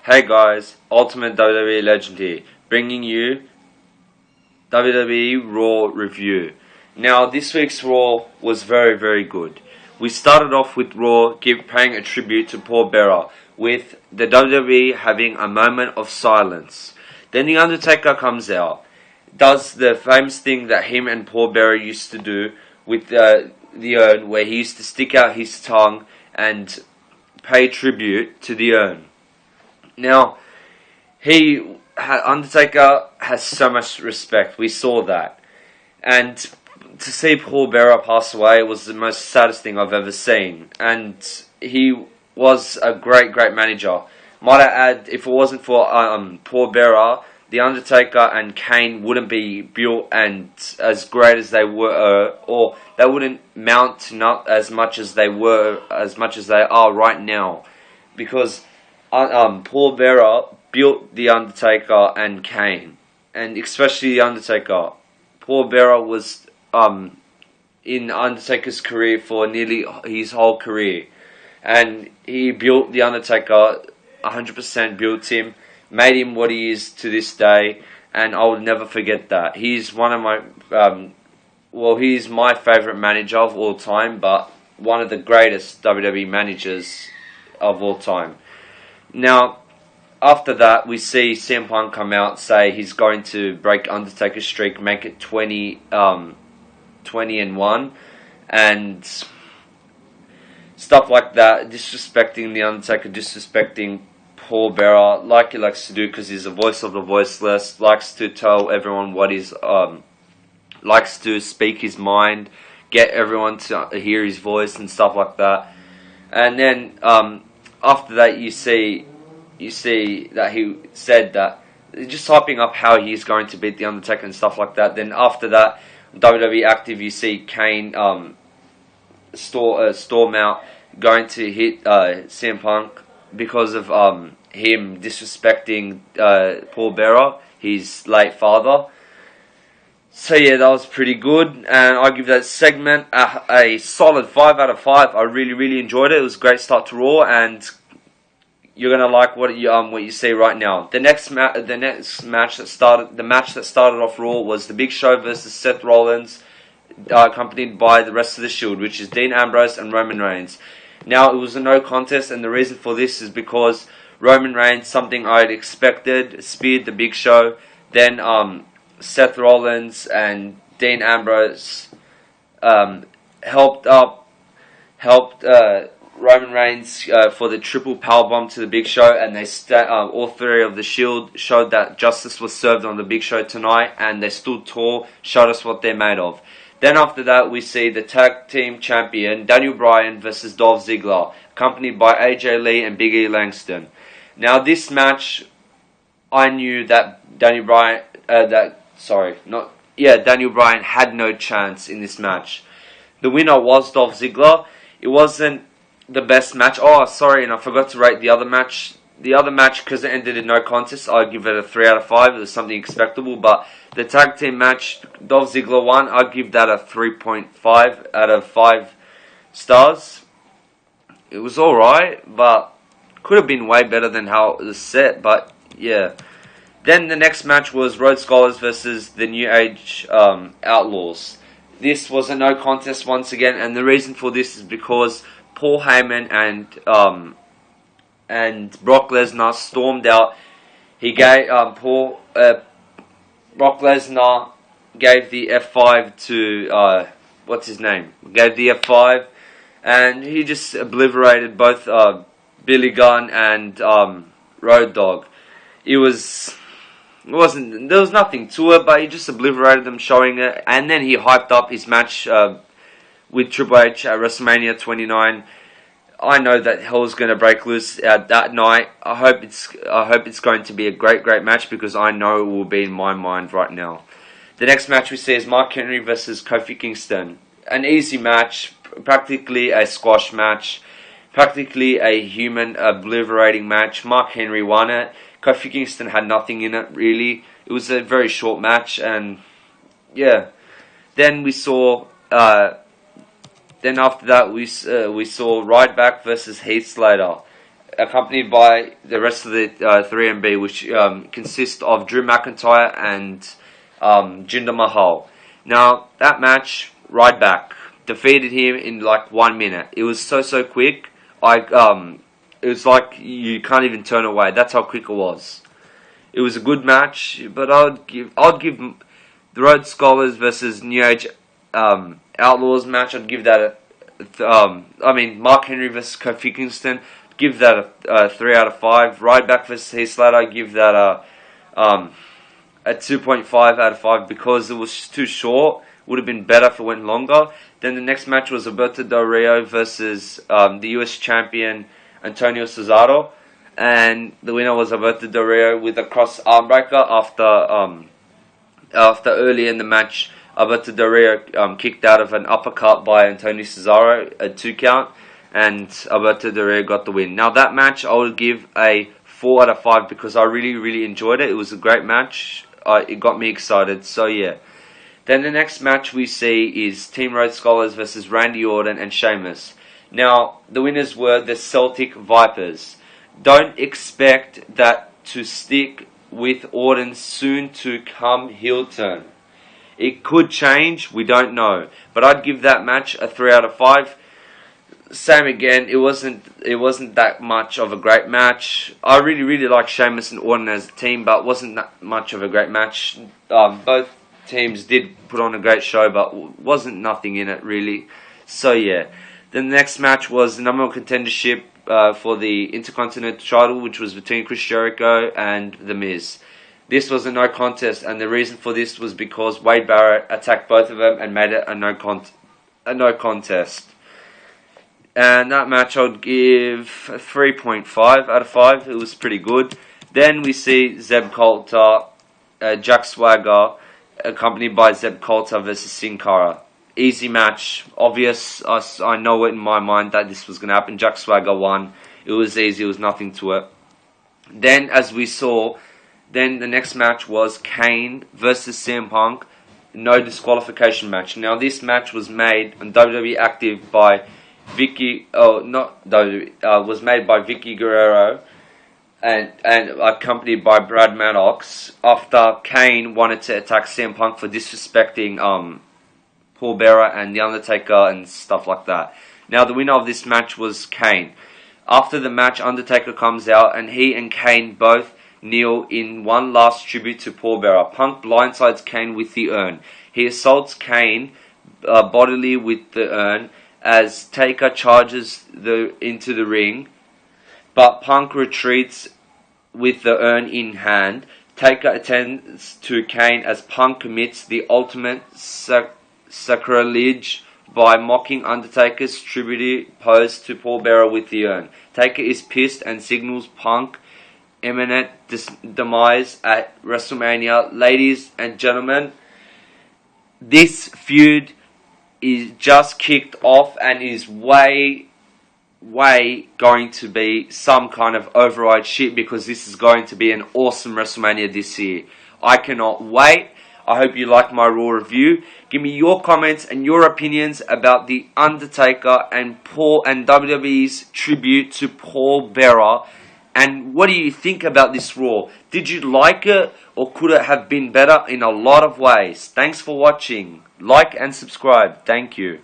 Hey guys, Ultimate WWE Legend here, bringing you WWE Raw review. Now, this week's Raw was very good. We started off with Raw paying a tribute to Paul Bearer, with the WWE having a moment of silence. Then The Undertaker comes out, does the famous thing that him and Paul Bearer used to do with the urn, where he used to stick out his tongue and pay tribute to the urn. Now, Undertaker has so much respect. We saw that. And to see Paul Bearer pass away was the most saddest thing I've ever seen. And he was a great manager. Might I add, if it wasn't for Paul Bearer, The Undertaker and Kane wouldn't be built and as great as they were, or they wouldn't mount to not as much as they are right now. Because Paul Bearer built The Undertaker and Kane, and especially The Undertaker. Paul Bearer was in Undertaker's career for nearly his whole career, and he built The Undertaker, 100% built him, made him what he is to this day, and I will never forget that. He's one of my, he's my favourite manager of all time, but one of the greatest WWE managers of all time. Now, after that, we see CM Punk come out, say he's going to break Undertaker's streak, make it 20-1, and stuff like that, disrespecting The Undertaker, disrespecting Paul Bearer, like he likes to do, because he's the voice of the voiceless, likes to tell everyone what he's, likes to speak his mind, get everyone to hear his voice and stuff like that. And then, after that, you see that he said that, just hyping up how he's going to beat The Undertaker and stuff like that. Then after that, WWE Active, you see Kane storm out, going to hit CM Punk because of him disrespecting Paul Bearer, his late father. So yeah, that was pretty good, and I give that segment a solid 5 out of 5. I really enjoyed it. It was a great start to Raw, and you're gonna like what you see right now. The match that started off Raw was The Big Show versus Seth Rollins, accompanied by the rest of the Shield, which is Dean Ambrose and Roman Reigns. Now, it was a no contest, and the reason for this is because Roman Reigns, something I had expected, speared The Big Show. Then Seth Rollins and Dean Ambrose helped Roman Reigns for the triple powerbomb to The Big Show, and all three of the Shield showed that justice was served on The Big Show tonight, and they stood tall, showed us what they're made of. Then after that, we see the tag team champion Daniel Bryan versus Dolph Ziggler, accompanied by AJ Lee and Big E Langston. Now, this match, I knew that Daniel Bryan had no chance in this match. The winner was Dolph Ziggler. It wasn't the best match. Oh, sorry, and I forgot to rate the other match. The other match, because it ended in no contest, I'd give it a 3 out of 5. It was something expectable. But the tag team match, Dolph Ziggler won. I'd give that a 3.5 out of 5 stars. It was alright, but could have been way better than how it was set. But yeah. Then the next match was Rhodes Scholars versus the New Age Outlaws. This was a no contest once again, and the reason for this is because Paul Heyman and Brock Lesnar stormed out. He gave Brock Lesnar gave the F5 to what's his name? Gave the F5, and he just obliterated both Billy Gunn and Road Dogg. There was nothing to it, but he just obliterated them, showing it, and then he hyped up his match with Triple H at WrestleMania 29. I know that hell's going to break loose that night. I hope it's going to be a great match, because I know it will be in my mind right now. The next match we see is Mark Henry versus Kofi Kingston. An easy match, practically a squash match, practically a human obliterating match. Mark Henry won it. Kofi Kingston had nothing in it, really. It was a very short match, and yeah. Then we saw Then after that, we saw Ryback versus Heath Slater. accompanied by the rest of the 3MB, which consists of Drew McIntyre and Jinder Mahal. Now, that match, Ryback defeated him in like 1 minute. It was so quick. It was like you can't even turn away. That's how quick it was. It was a good match, but I'd give the Rhodes Scholars versus New Age Outlaws match. I'd give that Mark Henry versus Kofi Kingston. Give that a 3 out of 5. Ryback versus Heath Slater. I give that a 2.5 out of 5 because it was too short. Would have been better if it went longer. Then the next match was Alberto Del Rio versus the US champion Antonio Cesaro, and the winner was Alberto Del Rio with a cross armbreaker after early in the match. Alberto Del Rio kicked out of an uppercut by Antonio Cesaro, a 2 count, and Alberto Del Rio got the win. Now that match I would give a 4 out of 5 because I really enjoyed it. It was a great match. It got me excited. So yeah. Then the next match we see is Team Rhodes Scholars versus Randy Orton and Sheamus. Now, the winners were the Celtic Vipers. Don't expect that to stick with Orton's soon-to-come heel turn. It could change, we don't know. But I'd give that match a 3 out of 5. Same again, it wasn't that much of a great match. I really like Sheamus and Orton as a team, but it wasn't that much of a great match. Both teams did put on a great show, but wasn't nothing in it really. So yeah. The next match was the number one contendership for the Intercontinental title, which was between Chris Jericho and The Miz. This was a no contest, and the reason for this was because Wade Barrett attacked both of them and made it a no contest. And that match I would give a 3.5 out of 5. It was pretty good. Then we see Zeb Coulter, Jack Swagger, accompanied by Zeb Coulter versus Sin Cara. Easy match, obvious. I know it in my mind that this was going to happen. Jack Swagger won. It was easy. It was nothing to it. Then, as we saw, then the next match was Kane versus CM Punk. No disqualification match. Now, this match was made on WWE Active by was made by Vicky Guerrero and accompanied by Brad Maddox after Kane wanted to attack CM Punk for disrespecting Paul Bearer and The Undertaker and stuff like that. Now, the winner of this match was Kane. After the match, Undertaker comes out and he and Kane both kneel in one last tribute to Paul Bearer. Punk blindsides Kane with the urn. He assaults Kane bodily with the urn as Taker charges into the ring, but Punk retreats with the urn in hand. Taker attends to Kane as Punk commits the ultimate sacrilege by mocking Undertaker's tribute pose to Paul Bearer with the urn. Taker is pissed and signals Punk imminent demise at WrestleMania. Ladies and gentlemen, this feud is just kicked off and is way going to be some kind of override shit because this is going to be an awesome WrestleMania this year. I cannot wait. I hope you like my Raw review. Give me your comments and your opinions about The Undertaker and WWE's tribute to Paul Bearer. And what do you think about this Raw? Did you like it or could it have been better in a lot of ways? Thanks for watching. Like and subscribe. Thank you.